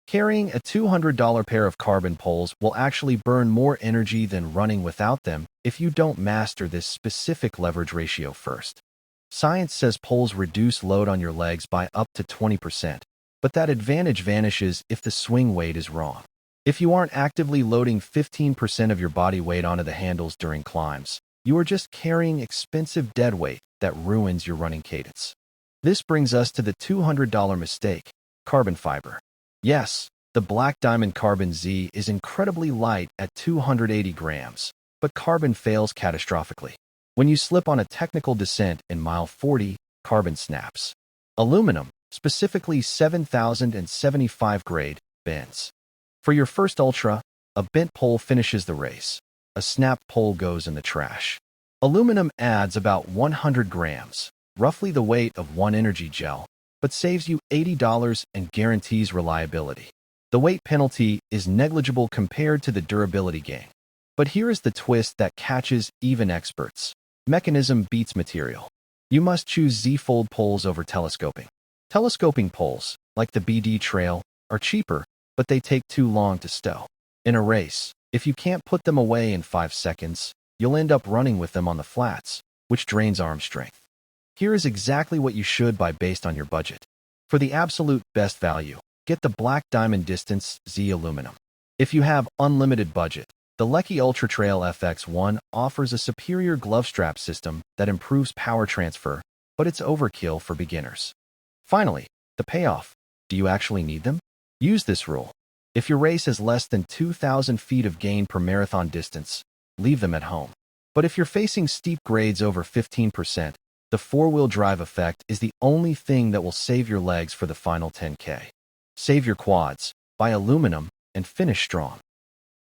Carrying a $200 pair of carbon poles will actually burn more energy than running without them if you don't master this specific leverage ratio first. Science says poles reduce load on your legs by up to 20%, but that advantage vanishes if the swing weight is wrong. If you aren't actively loading 15% of your body weight onto the handles during climbs, you are just carrying expensive dead weight that ruins your running cadence. This brings us to the $200 mistake: carbon fiber. Yes, the Black Diamond Carbon Z is incredibly light at 280 grams, but carbon fails catastrophically. When you slip on a technical descent in mile 40, carbon snaps. Aluminum, specifically 7075 grade, bends. For your first ultra, a bent pole finishes the race. A snapped pole goes in the trash. Aluminum adds about 100 grams, roughly the weight of one energy gel, but saves you $80 and guarantees reliability. The weight penalty is negligible compared to the durability gain. But here is the twist that catches even experts. Mechanism beats material. You must choose Z-fold poles over telescoping. Telescoping poles, like the BD Trail, are cheaper, but they take too long to stow. In a race, if you can't put them away in 5 seconds, you'll end up running with them on the flats, which drains arm strength. Here is exactly what you should buy based on your budget. For the absolute best value, get the Black Diamond Distance Z Aluminum. If you have unlimited budget, the Lecky Ultra Trail FX1 offers a superior glove strap system that improves power transfer, but it's overkill for beginners. Finally, the payoff. Do you actually need them? Use this rule. If your race has less than 2,000 feet of gain per marathon distance, leave them at home. But if you're facing steep grades over 15%, the four-wheel drive effect is the only thing that will save your legs for the final 10K. Save your quads, buy aluminum, and finish strong.